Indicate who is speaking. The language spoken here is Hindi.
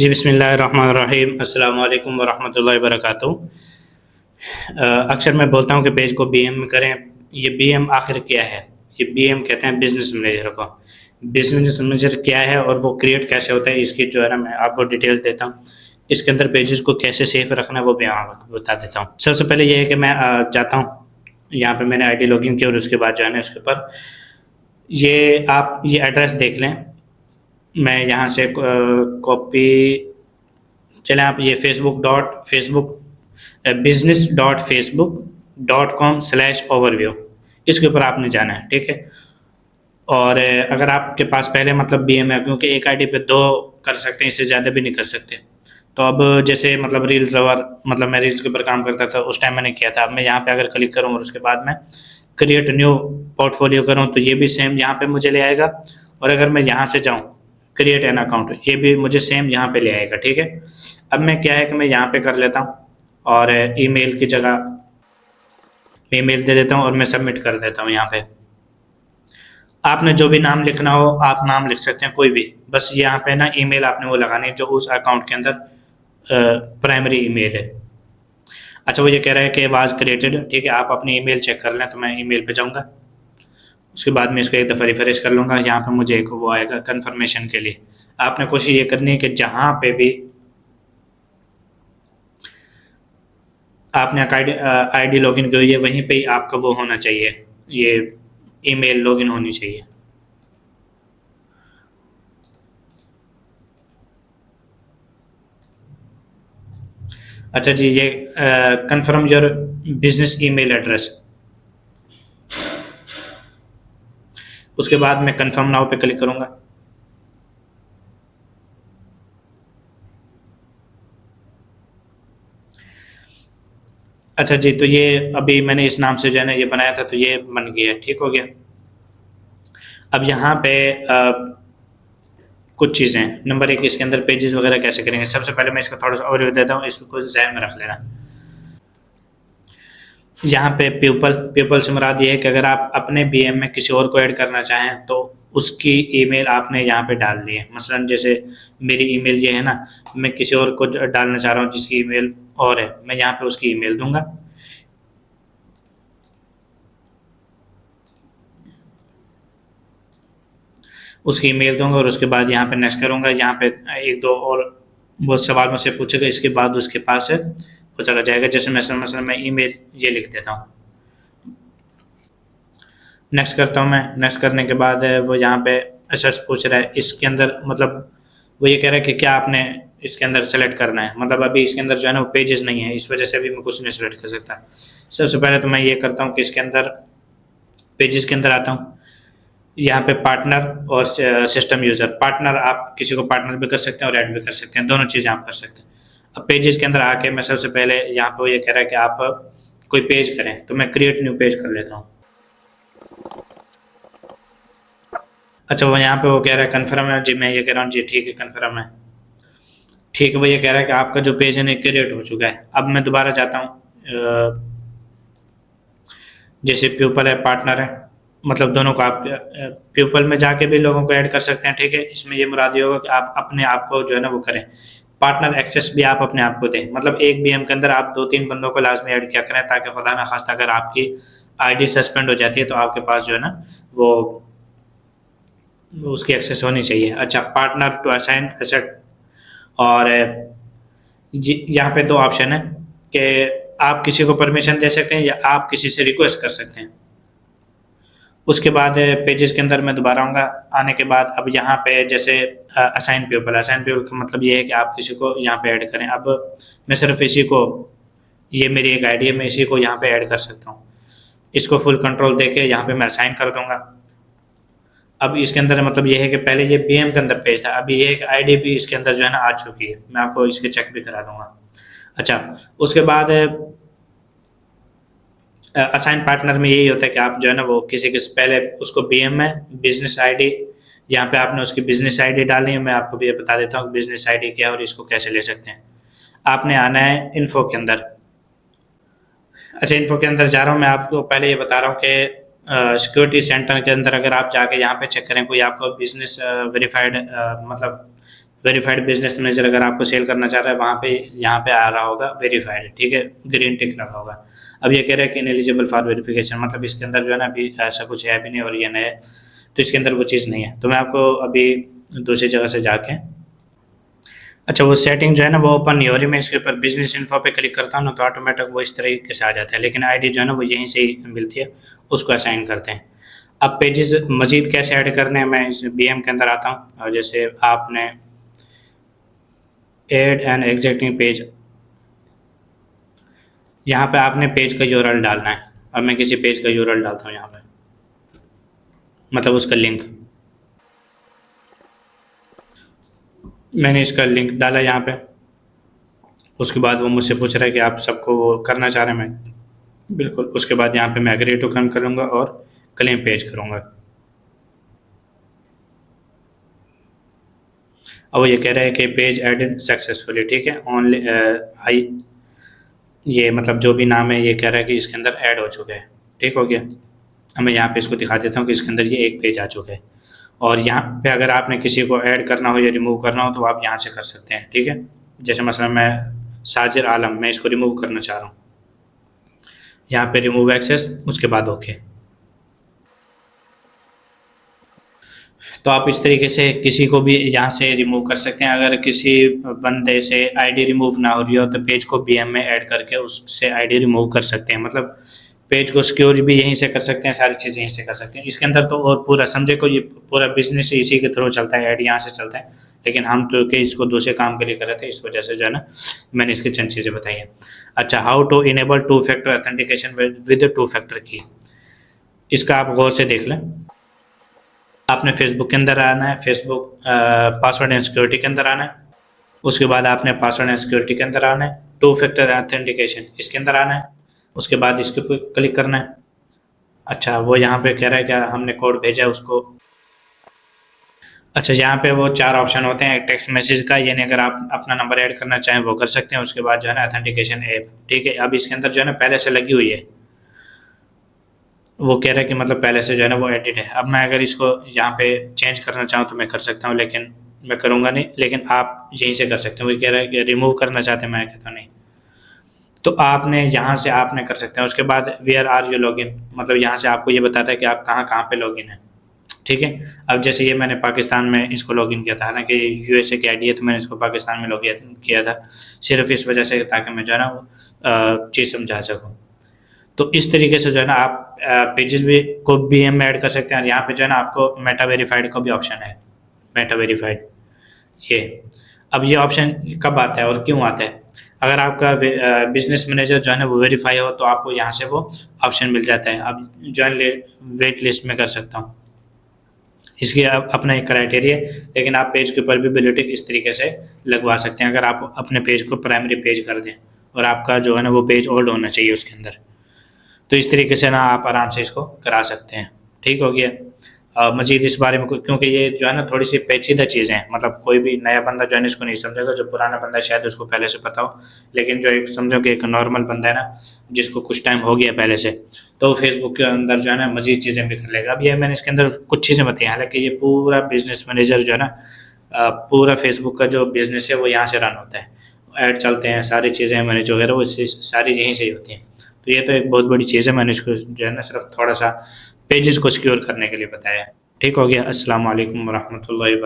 Speaker 1: जी, बिस्मिल्लाहिर्रहमानिर्रहीम। अस्सलामु अलैकुम वरहमतुल्लाहि वबरकातुहू। अक्सर मैं बोलता हूँ कि पेज को बीएम करें। ये बीएम आखिर क्या है? ये बीएम कहते हैं बिज़नेस मैनेजर को। बिज़नेस मैनेजर क्या है और वो क्रिएट कैसे होता है, इसकी जो है ना मैं आपको डिटेल्स देता हूँ। इसके अंदर पेजेस को कैसे सेव रखना है वो भी आपको बता देता हूँ। सबसे पहले ये है कि मैं जाता हूँ, यहाँ पे मैंने आईडी लॉगिन किया और उसके बाद जो है ना इसके ऊपर ये आप ये एड्रेस देख लें। मैं यहाँ से कॉपी चलें, आप ये business.facebook.com/overview इसके ऊपर आपने जाना है, ठीक है। और अगर आपके पास पहले मतलब बीएम है, क्योंकि एक आईडी पे 2 कर सकते हैं, इससे ज़्यादा भी नहीं कर सकते। तो अब जैसे मतलब रील्स लवर, मतलब मैं रील्स के ऊपर काम करता था उस टाइम मैंने किया था। अब मैं यहाँ पे अगर क्लिक करूँ और उसके बाद मैं क्रिएट न्यू पोर्टफोलियो करूँ तो ये भी सेम यहाँ पे मुझे ले आएगा। और अगर मैं यहाँ से जाऊँ क्रिएट एन अकाउंट, ये भी मुझे सेम यहाँ पे ले आएगा, ठीक है। अब मैं क्या है कि मैं यहाँ पे कर लेता हूँ और ईमेल की जगह ईमेल दे देता हूँ और मैं सबमिट कर देता हूँ। यहाँ पे आपने जो भी नाम लिखना हो आप नाम लिख सकते हैं, कोई भी, बस यहाँ पे ना ईमेल आपने वो लगानी है जो उस अकाउंट के अंदर प्राइमरी ईमेल है। अच्छा, वो ये कह रहा है कि वाज क्रिएटेड, ठीक है। आप अपनी ईमेल चेक कर लें, तो मैं ईमेल पे जाऊँगा। उसके बाद मैं इसको एक दफ़ा रिफ्रेश कर लूँगा। यहाँ पे मुझे एक वो आएगा कन्फर्मेशन के लिए। आपने कोशिश ये करनी है कि जहाँ पे भी आपने आईडी लॉगिन की हुई है वहीं पे ही आपका वो होना चाहिए, ये ईमेल लॉगिन होनी चाहिए। अच्छा जी, ये confirm your business email address. उसके बाद मैं कंफर्म नाउ पे क्लिक करूंगा। अच्छा जी, तो ये अभी मैंने इस नाम से जो है ना ये बनाया था, तो ये बन गया, ठीक हो गया। अब यहाँ पे कुछ चीज़ें, नंबर एक, इसके अंदर पेजेस वगैरह कैसे करेंगे। सबसे पहले मैं इसका थोड़ा सा ओवरव्यू देता हूँ, इसको ज़हन में रख लेना। यहाँ पे पीपल से मुराद ये है कि अगर आप अपने बीएम में किसी और को ऐड करना चाहें तो उसकी ईमेल आपने यहाँ पे डाल दी है। मसलन जैसे मेरी ईमेल ये है ना, मैं किसी और को डालना चाह रहा हूँ जिसकी ईमेल और है, मैं यहाँ पे उसकी ईमेल दूंगा। उसकी ईमेल दूंगा और उसके बाद यहाँ पे नेक्स्ट करूँगा। यहाँ पे एक दो और बहुत सवाल मुझसे पूछेगा, इसके बाद उसके पास है वो चला जाएगा। जैसे मसलन मैं ईमेल ये लिख देता हूँ, नेक्स्ट करता हूँ। मैं नेक्स्ट करने के बाद वो यहाँ पे सर्च पूछ रहा है, इसके अंदर मतलब वो ये कह रहा है कि क्या आपने इसके अंदर सेलेक्ट करना है। मतलब अभी इसके अंदर जो है ना वो पेजेस नहीं है, इस वजह से अभी मैं कुछ नहीं सेलेक्ट कर सकता। सबसे पहले तो मैं ये करता हूँ कि इसके अंदर पेजेस के अंदर आता हूँ। यहाँ पे पार्टनर और सिस्टम यूज़र, पार्टनर आप किसी को पार्टनर भी कर सकते हैं और ऐड भी कर सकते हैं, दोनों चीज़ें आप कर सकते हैं। अब पेजेस के अंदर आके मैं सबसे पहले यहाँ पे वो ये कह रहा है कि आप कोई पेज करें, तो मैं क्रिएट न्यू पेज कर लेता हूँ। अच्छा, वो यहाँ पे वो कह रहा है कन्फर्म है जी, मैं ये कह रहा हूँ जी ठीक है कन्फर्म है। ठीक है, वो ये कह रहा है कि आपका जो पेज है ना क्रिएट हो चुका है। अब मैं दोबारा चाहता हूँ, जैसे प्यूपल है पार्टनर है, मतलब दोनों को आप प्यूपल में जाके भी लोगों को ऐड कर सकते हैं, ठीक है। इसमें ये मुराद ये होगा कि आप अपने आप को जो है ना वो करें, पार्टनर एक्सेस भी आप अपने आप को दें। मतलब एक बीएम के अंदर आप 2-3 बंदों को लाजमी ऐड किया करें, ताकि खुदा ना खास्ता अगर आपकी आईडी सस्पेंड हो जाती है तो आपके पास जो है ना वो उसकी एक्सेस होनी चाहिए। अच्छा, पार्टनर टू असाइन एसेट, और यहाँ पे 2 ऑप्शन है कि आप किसी को परमिशन दे सकते हैं या आप किसी से रिक्वेस्ट कर सकते हैं। उसके बाद पेजेस के अंदर मैं दोबारा आऊँगा। आने के बाद अब यहाँ पे जैसे असाइन पीपल का मतलब ये है कि आप किसी को यहाँ पे ऐड करें। अब मैं सिर्फ इसी को, ये मेरी एक आईडी है, मैं इसी को यहाँ पे ऐड कर सकता हूँ। इसको फुल कंट्रोल देके यहाँ पे मैं असाइन कर दूंगा। अब इसके अंदर मतलब ये है कि पहले ये बीएम के अंदर पेज था, अभी ये एक आईडी भी इसके अंदर जो है ना आ चुकी है। मैं आपको इसके चेक भी करा दूंगा। अच्छा, उसके बाद असाइन पार्टनर में यही होता है कि आप जो है ना वो किसी के पहले उसको बीएम में बिजनेस आईडी, यहाँ पे आपने उसकी बिजनेस आईडी डालनी है। मैं आपको भी ये बता देता हूँ बिजनेस आईडी क्या है और इसको कैसे ले सकते हैं। आपने आना है इन्फो के अंदर। अच्छा, इन्फो के अंदर जा रहा हूँ। मैं आपको पहले ये बता रहा हूँ कि सिक्योरिटी सेंटर के अंदर अगर आप जाके यहाँ पे चेक करें, कोई आपको बिजनेस वेरीफाइड मतलब वेरीफाइड बिजनेस मैनेजर अगर आपको सेल करना चाह रहा है वहाँ पे यहाँ पे आ रहा होगा वेरीफाइड, ठीक है, ग्रीन टिक लगा होगा। अब ये कह रहा है कि इनएलिजिबल फॉर वेरिफिकेशन, मतलब इसके अंदर जो है ना अभी ऐसा कुछ है भी नहीं और ये नया है, तो इसके अंदर वो चीज़ नहीं है। तो मैं आपको अभी दूसरी जगह से जाके, अच्छा वो सेटिंग जो है ना वो ओपन नहीं हो रही, मैं इसके ऊपर बिजनेस इन्फो पे क्लिक करता हूँ ना तो ऑटोमेटिक वो इस तरीके से आ जाता है, लेकिन आईडी जो है ना वो यहीं से ही मिलती है, उसको असाइन करते हैं। अब पेजेस मजीद कैसे ऐड करने हैं, मैं इस बीएम के अंदर आता हूँ और जैसे आपने एड एन एग्जिस्टिंग पेज, यहाँ पे आपने पेज का यूआरएल डालना है। अब मैं किसी पेज का यूआरएल डालता हूँ यहाँ पे, मतलब उसका लिंक, मैंने इसका लिंक डाला यहाँ पे। उसके बाद वो मुझसे पूछ रहा है कि आप सबको वो करना चाह रहे हैं, मैं बिल्कुल, उसके बाद यहाँ पे मैं एग्री टू कम करूँगा और क्लेम पेज करूँगा। अब वो ये कह रहा है कि पेज एडेड सक्सेसफुली, ठीक है, ओनली आई, ये मतलब जो भी नाम है ये कह रहा है कि इसके अंदर ऐड हो चुके हैं, ठीक हो गया। अब मैं यहाँ पे इसको दिखा देता हूँ कि इसके अंदर ये एक पेज आ चुका है। और यहाँ पे अगर आपने किसी को ऐड करना हो या रिमूव करना हो तो आप यहाँ से कर सकते हैं, ठीक है। जैसे मसलन मैं साजिर आलम, मैं इसको रिमूव करना चाह रहा हूँ, यहाँ पे रिमूव एक्सेस, उसके बाद ओके। तो आप इस तरीके से किसी को भी यहाँ से रिमूव कर सकते हैं। अगर किसी बंदे से आईडी रिमूव ना हो रही हो तो पेज को बीएम में ऐड करके उससे आईडी रिमूव कर सकते हैं, मतलब पेज को सिक्योर भी यहीं से कर सकते हैं, सारी चीज़ें यहीं से कर सकते हैं। इसके अंदर तो और पूरा समझे को ये पूरा बिजनेस इसी के थ्रू चलता है, ऐड यहाँ से चलता है, लेकिन हम तो कि इसको दूसरे काम के लिए कर रहे थे, इस वजह से जो है ना मैंने इसकी चंद चीज़ें बताई हैं। अच्छा, how to enable two factor authentication with two factor की, इसका आप गौर से देख लें। आपने फेसबुक के अंदर आना है, फेसबुक पासवर्ड एंड सिक्योरिटी के अंदर आना है, उसके बाद आपने पासवर्ड एंड सिक्योरिटी के अंदर आना है, टू फैक्टर ऑथेंटिकेशन इसके अंदर आना है, उसके बाद इसके ऊपर क्लिक करना है। अच्छा, वो यहाँ पे कह रहा है क्या हमने कोड भेजा है उसको। अच्छा, यहाँ पे वो 4 ऑप्शन होते हैं, एक टेक्स्ट मैसेज का, यानी अगर आप अपना नंबर ऐड करना चाहें वो कर सकते हैं, उसके बाद जो है ना ऑथेंटिकेशन ऐप, ठीक है। अब इसके अंदर जो है ना पहले से लगी हुई है, वो कह रहा है कि मतलब पहले से जो है ना वो एडिट है। अब मैं अगर इसको यहाँ पे चेंज करना चाहूँ तो मैं कर सकता हूँ, लेकिन मैं करूँगा नहीं, लेकिन आप यहीं से कर सकते हैं। वो कह रहा है कि रिमूव करना चाहते हैं, मैं कहता नहीं, तो आपने यहाँ से आपने कर सकते हैं। उसके बाद वेयर आर यू लॉगिन, मतलब यहाँ से आपको ये बताता है कि आप कहाँ कहाँ पे लॉगिन है, ठीक है। अब जैसे ये मैंने पाकिस्तान में इसको लॉगिन किया था, हालांकि यूएसए की आईडी है तो मैंने इसको पाकिस्तान में लॉगिन किया था, सिर्फ इस वजह से ताकि मैं जो है ना वो चीज़ समझा सकूँ। तो इस तरीके से जो है ना आप पेजेस भी को भी हम ऐड कर सकते हैं। और यहाँ पे जो है ना आपको मेटा वेरीफाइड का भी ऑप्शन है, मेटा वेरीफाइड ये। अब ये ऑप्शन कब आता है और क्यों आता है, अगर आपका बिजनेस मैनेजर जो है ना वो वेरीफाई हो तो आपको यहाँ से वो ऑप्शन मिल जाता है। अब ज्वाइन वेट लिस्ट में कर सकता हूँ, इसकी आप अपना एक क्राइटेरिया है, लेकिन आप पेज के ऊपर भी ब्लू टिक इस तरीके से लगवा सकते हैं अगर आप अपने पेज को प्राइमरी पेज कर दें और आपका जो है ना वो पेज ओल्ड होना चाहिए उसके अंदर। तो इस तरीके से ना आप आराम से इसको करा सकते हैं, ठीक हो गया। मजीद इस बारे में क्योंकि ये जो है ना थोड़ी सी पेचीदा चीज़ें हैं, मतलब कोई भी नया बंदा जो है ना इसको नहीं समझेगा, जो पुराना बंदा है शायद उसको पहले से पता हो, लेकिन जो एक समझो कि एक नॉर्मल बंदा है ना जिसको कुछ टाइम हो गया पहले से, तो फेसबुक के अंदर जो है ना मजीद चीज़ें भी कर लेगा। अब ये मैंने इसके अंदर कुछ चीज़ें बताई, हालांकि ये पूरा बिजनेस मैनेजर जो है ना पूरा फेसबुक का जो बिजनेस है वो यहाँ से रन होता है, ऐड चलते हैं, सारी चीज़ें मैनेज वगैरह वो सारी यहीं से ही होती हैं। तो ये तो एक बहुत बड़ी चीज़ है, मैंने इसको जो है ना सिर्फ थोड़ा सा पेजेस को सिक्योर करने के लिए बताया। ठीक हो गया। अस्सलाम वालेकुम वरहमतुल्लाहि